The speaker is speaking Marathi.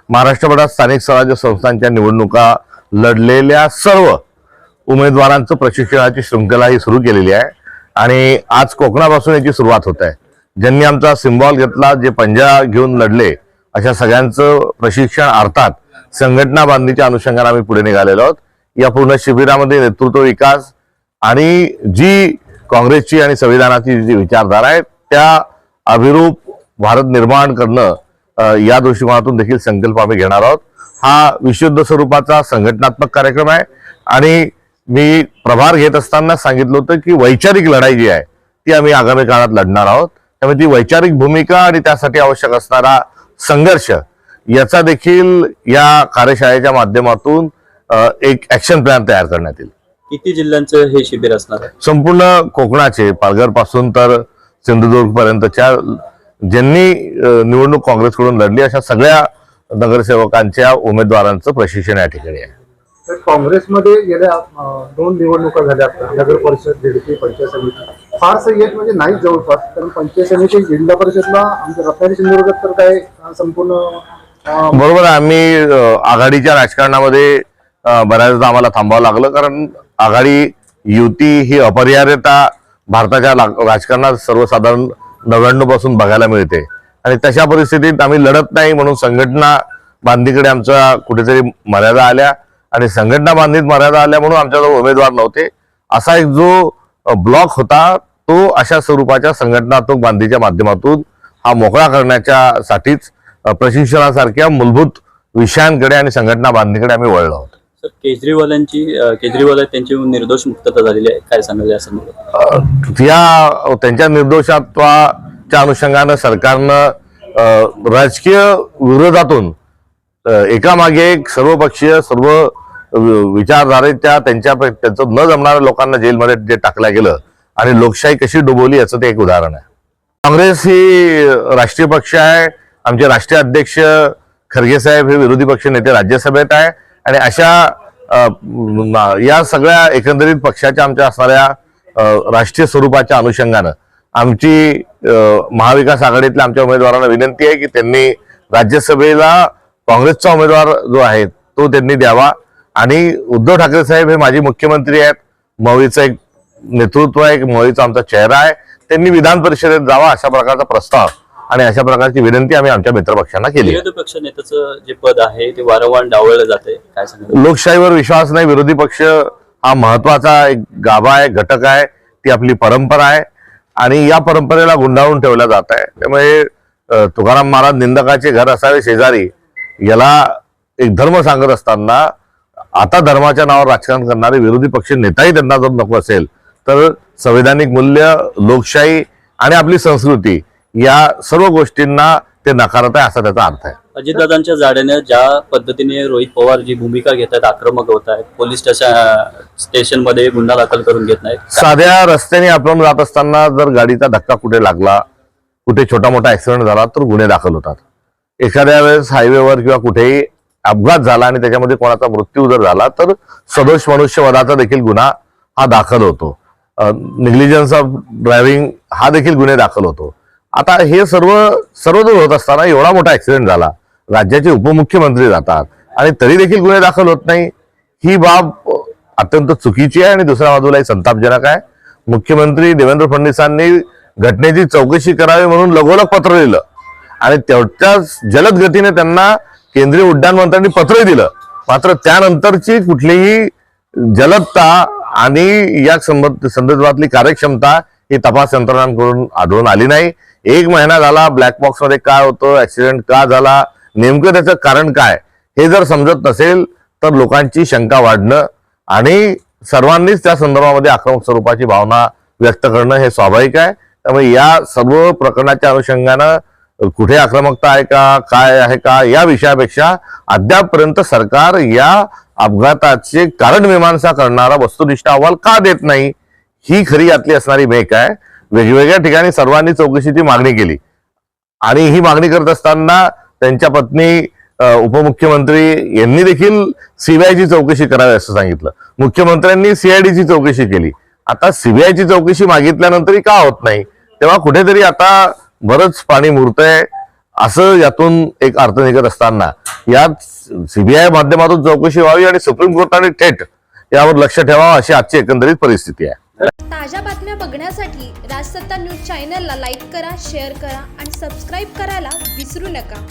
महाराष्ट्रभरात स्थानिक स्वराज्य संस्थांच्या निवडणुका लढलेल्या सर्व उमेदवारांचं प्रशिक्षणाची शृंखला ही सुरू केलेली आहे आणि आज कोकणापासून याची सुरुवात होत आहे। ज्यांनी आमचा सिम्बॉल घेतला, जे पंजा घेऊन लढले, अशा सगळ्यांचं प्रशिक्षण अर्थात संघटना बांधणीच्या अनुषंगाने आम्ही पुढे निघालेलो आहोत। या पूर्ण शिबिरामध्ये नेतृत्व विकास आणि जी काँग्रेसची आणि संविधानाची जी विचारधारा आहे त्या अभिरूप भारत निर्माण करणं या दृष्टिकोनातून देखील संकल्प आम्ही घेणार आहोत। हा विशुद्ध स्वरूपाचा संघटनात्मक कार्यक्रम आहे आणि मी प्रभार घेत असताना सांगितलं होतं की वैचारिक लढाई जी आहे ती आम्ही आगामी काळात लढणार आहोत। त्यामुळे ती वैचारिक भूमिका आणि त्यासाठी आवश्यक असणारा संघर्ष याचा देखील या कार्यशाळेच्या माध्यमातून एक ऍक्शन प्लॅन तयार करण्यात येईल। किती जिल्ह्यांचं हे शिबिर असणार आहे? संपूर्ण कोकणाचे, पालघर पासून तर सिंधुदुर्ग पर्यंतच्या ज्यांनी निवडणूक काँग्रेसकडून लढली अशा सगळ्या नगरसेवकांच्या उमेदवारांचं प्रशिक्षण या ठिकाणी आहे। काँग्रेसमध्ये गेल्या 2 निवडणुका झाल्या, नगर परिषद, झेडपी, पंचायत समिती फारसं येत म्हणजे नाही जवळपास, कारण पंचायत समिती, जिल्हा परिषदला आमच्या रत्नागिरी सिंधुदुर्गात तर काय संपूर्ण बरोबर आहे। आम्ही आघाडीच्या राजकारणामध्ये बऱ्याचदा आम्हाला थांबावं लागलं, कारण आघाडी युती ही अपरिहार्यता भारताच्या राजकारणात सर्वसाधारण 99 पासून बघायला मिळते आणि तशा परिस्थितीत आम्ही लढत नाही म्हणून संघटना बांधणीकडे आमच्या कुठेतरी मर्यादा आल्या आणि संघटना बांधणीत मर्यादा आल्या म्हणून आमच्याजवळ उमेदवार नव्हते। असा एक जो ब्लॉक होता तो अशा स्वरूपाच्या संघटनात्मक बांधणीच्या माध्यमातून हा मोकळा करण्याच्या साठीच प्रशिक्षणासारख्या मूलभूत विषयांकडे आणि संघटना बांधणीकडे आम्ही वळलो आहोत। सर, केजरीवाल त्यांची निर्दोष मुक्तता झालेली आहे, काय सांगाल या संदर्भात? या त्यांच्या निर्दोषत्वाच्या अनुषंगानं सरकारनं राजकीय विरोधातून एकामागे एक सर्वपक्षीय सर्व विचारधारेच्या त्यांचं न जमणाऱ्या लोकांना जेलमध्ये जे टाकलं गेलं आणि लोकशाही कशी डुबवली याचं ते एक उदाहरण आहे। काँग्रेस ही राष्ट्रीय पक्ष आहे। आमचे राष्ट्रीय अध्यक्ष खरगे साहेब हे विरोधी पक्ष नेते राज्यसभेत आहे आणि अशा या सगळ्या एकंदरीत पक्षाच्या आमच्या असणाऱ्या राष्ट्रीय स्वरूपाच्या अनुषंगानं आमची महाविकास आघाडीतल्या आमच्या उमेदवारांना विनंती आहे की त्यांनी राज्यसभेला काँग्रेसचा उमेदवार जो आहे तो त्यांनी द्यावा आणि उद्धव ठाकरे साहेब हे माजी मुख्यमंत्री आहेत, मौळीचं एक नेतृत्व आहे, मौळीचा आमचा चेहरा आहे, त्यांनी विधान परिषदेत जावा अशा प्रकारचा प्रस्ताव आणि अशा प्रकारची विनंती आम्ही आमच्या मित्रपक्षांना केली। विरोधी पक्ष नेत्याचं जे पद आहे ते वारंवार डावललं जाते, काय सांगाल? लोकशाहीवर विश्वास नाही। विरोधी पक्ष हा महत्वाचा एक गाभा आहे, घटक आहे, ती आपली परंपरा आहे आणि या परंपरेला गुंडाळून ठेवला जात आहे। त्यामुळे तुकाराम महाराज निंदकाचे घर असावे शेजारी याला एक धर्म सांगत असताना आता धर्माच्या नावावर राजकारण करणारे विरोधी पक्ष नेताही त्यांना जर नको असेल तर संवैधानिक मूल्य, लोकशाही आणि आपली संस्कृती या सर्व गोष्टींना ते नकारत आहे असा त्याचा अर्थ आहे। अजितदादांच्या जाड्याने ज्या पद्धतीने रोहित पवार जी भूमिका घेत आहेत, आक्रमक होत आहेत, पोलीस स्टेशन मध्ये गुन्हा दाखल करून घेत नाहीत, साध्या रस्त्याने आपण जात असताना जर गाडीचा धक्का कुठे लागला, कुठे छोटा मोठा ऍक्सिडेंट झाला तर गुन्हे दाखल होतात। एखाद्या वेळेस हायवेवर किंवा कुठेही अपघात झाला आणि त्याच्यामध्ये कोणाचा मृत्यू जर झाला तर सदोष मनुष्यवधाचा देखील गुन्हा हा दाखल होतो। निग्लिजन्स ऑफ ड्रायव्हिंग हा देखील गुन्हे दाखल होतो। आता हे सर्व दूर होत असताना एवढा मोठा ऍक्सिडेंट झाला, राज्याचे उपमुख्यमंत्री जातात आणि तरी देखील गुन्हे दाखल होत नाही, ही बाब अत्यंत चुकीची आहे आणि दुसऱ्या बाजूलाही संतापजनक आहे। मुख्यमंत्री देवेंद्र फडणवीसांनी घटनेची चौकशी करावी म्हणून लगोलग पत्र लिहिलं आणि तेवढ्याच जलद गतीने त्यांना केंद्रीय उड्डाण मंत्र्यांनी पत्रही दिलं, मात्र त्यानंतरची कुठलीही जलदता आणि या संदर्भातली कार्यक्षमता ही तपास यंत्रणांकडून आढळून आली नाही। 1 महिना झाला, ब्लॅक बॉक्स मध्ये काय होतं, ऍक्सिडेंट का झाला, नेमकं त्याचं कारण काय हे जर समजत नसेल तर लोकांची शंका वाढणं आणि सर्वांनीच त्या संदर्भामध्ये आक्रमक स्वरूपाची भावना व्यक्त करणं हे स्वाभाविक आहे। त्यामुळे या सर्व प्रकरणाच्या अनुषंगानं कुठे आक्रमकता आहे का, काय आहे का, या विषयापेक्षा अद्यापपर्यंत सरकार या अपघाताचे कारण मीमांसा करणारा वस्तुनिष्ठ अहवाल का देत नाही, ही खरी यातली असणारी मेक आहे। वेगवेगळ्या ठिकाणी सर्वांनी चौकशीची मागणी केली आणि ही मागणी करत असताना त्यांच्या पत्नी उपमुख्यमंत्री यांनी देखील सीबीआयची चौकशी करावी असं सांगितलं, मुख्यमंत्र्यांनी सीआयडीची चौकशी केली। आता सीबीआयची चौकशी मागितल्यानंतरही का होत नाही, तेव्हा कुठेतरी आता बरंच पाणी मुरतंय असं यातून एक अर्थ निघत असताना यात सीबीआय माध्यमातून चौकशी व्हावी आणि सुप्रीम कोर्टाने थेट यावर लक्ष ठेवावं अशी आजची एकंदरीत परिस्थिती आहे. ताज्या बातम्या बघण्यासाठी राजसत्ता न्यूज चॅनलला लाईक करा, शेअर करा आणि सबस्क्राईब करायला विसरू नका.